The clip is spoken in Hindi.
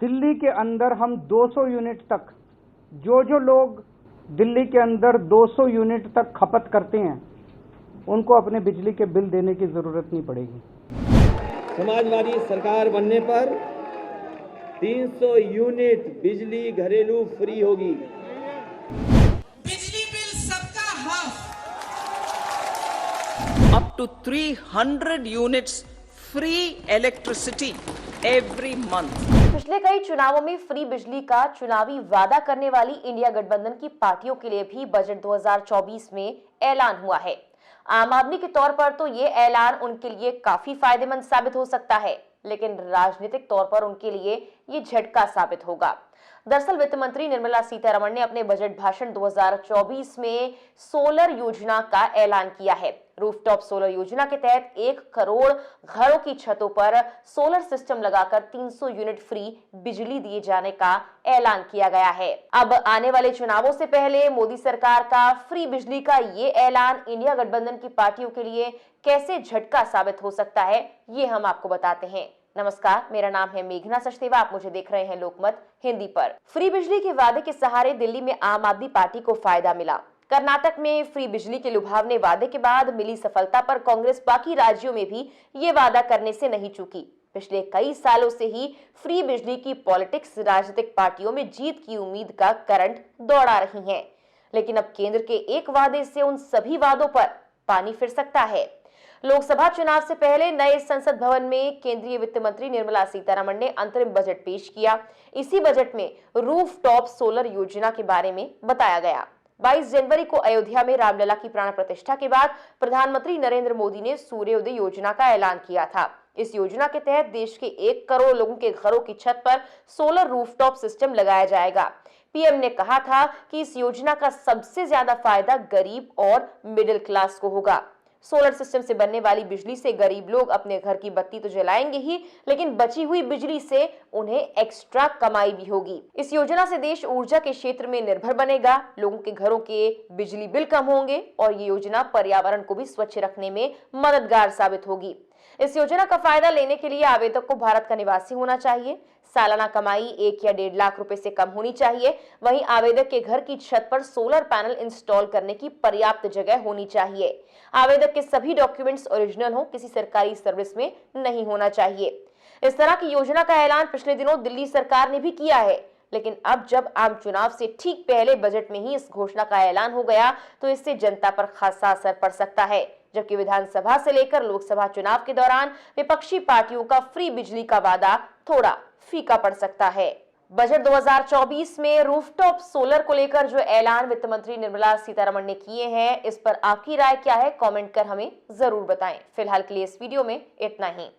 दिल्ली के अंदर हम 200 यूनिट तक, जो लोग दिल्ली के अंदर 200 यूनिट तक खपत करते हैं उनको अपने बिजली के बिल देने की जरूरत नहीं पड़ेगी। समाजवादी सरकार बनने पर 300 यूनिट बिजली घरेलू फ्री होगी। बिजली बिल सबका half. Up to 300 units free electricity every month. पिछले कई चुनावों में फ्री बिजली का चुनावी वादा करने वाली इंडिया गठबंधन की पार्टियों के लिए भी बजट 2024 में ऐलान हुआ है। आम आदमी के तौर पर तो ये ऐलान उनके लिए काफी फायदेमंद साबित हो सकता है, लेकिन राजनीतिक तौर पर उनके लिए ये झटका साबित होगा। दरअसल वित्त मंत्री निर्मला सीतारमण ने अपने बजट भाषण 2024 में सोलर योजना का ऐलान किया है। रूफटॉप सोलर योजना के तहत 1 करोड़ घरों की छतों पर सोलर सिस्टम लगाकर 300 यूनिट फ्री बिजली दिए जाने का ऐलान किया गया है। अब आने वाले चुनावों से पहले मोदी सरकार का फ्री बिजली का ये ऐलान इंडिया गठबंधन की पार्टियों के लिए कैसे झटका साबित हो सकता है, ये हम आपको बताते हैं। नमस्कार, मेरा नाम है मेघना सचदेवा। आप मुझे देख रहे हैं लोकमत हिंदी पर। फ्री बिजली के वादे के सहारे दिल्ली में आम आदमी पार्टी को फायदा मिला। कर्नाटक में फ्री बिजली के लुभावने वादे के बाद मिली सफलता पर कांग्रेस बाकी राज्यों में भी ये वादा करने से नहीं चूकी। पिछले कई सालों से ही फ्री बिजली की पॉलिटिक्स राजनीतिक पार्टियों में जीत की उम्मीद का करंट दौड़ा रही है, लेकिन अब केंद्र के एक वादे से उन सभी वादों पर पानी फिर सकता है। लोकसभा चुनाव से पहले नए संसद भवन में केंद्रीय वित्त मंत्री निर्मला सीतारमण ने अंतरिम बजट पेश किया। इसी बजट में रूफटॉप सोलर योजना के बारे में बताया गया। 22 जनवरी को अयोध्या में रामलला की प्राण प्रतिष्ठा के बाद प्रधानमंत्री नरेंद्र मोदी ने सूर्योदय योजना का ऐलान किया था। इस योजना के तहत देश के 1 करोड़ लोगों के घरों की छत पर सोलर रूफटॉप सिस्टम लगाया जाएगा। पीएम ने कहा था कि इस योजना का सबसे ज्यादा फायदा गरीब और मिडिल क्लास को होगा। सोलर सिस्टम से बनने वाली बिजली से गरीब लोग अपने घर की बत्ती तो जलाएंगे ही, लेकिन बची हुई बिजली से उन्हें एक्स्ट्रा कमाई भी होगी। इस योजना से देश ऊर्जा के क्षेत्र में निर्भर बनेगा, लोगों के घरों के बिजली बिल कम होंगे और ये योजना पर्यावरण को भी स्वच्छ रखने में मददगार साबित होगी। इस योजना का फायदा लेने के लिए आवेदक को भारत का निवासी होना चाहिए। सालाना कमाई 1 या 1.5 लाख रुपए से कम होनी चाहिए। वहीं आवेदक के घर की छत पर सोलर पैनल इंस्टॉल करने की पर्याप्त जगह होनी चाहिए। आवेदक के सभी डॉक्यूमेंट्स ओरिजिनल हो, किसी सरकारी सर्विस में नहीं होना चाहिए। इस तरह की योजना का ऐलान पिछले दिनों दिल्ली सरकार ने भी किया है, लेकिन अब जब आम चुनाव से ठीक पहले बजट में ही इस घोषणा का ऐलान हो गया तो इससे जनता पर खासा असर पड़ सकता है। जबकि विधानसभा से लेकर लोकसभा चुनाव के दौरान विपक्षी पार्टियों का फ्री बिजली का वादा थोड़ा फीका पड़ सकता है। बजट 2024 में रूफटॉप सोलर को लेकर जो ऐलान वित्त मंत्री निर्मला सीतारमण ने किए हैं, इस पर आपकी राय क्या है? कमेंट कर हमें जरूर बताएं। फिलहाल के लिए इस वीडियो में इतना ही।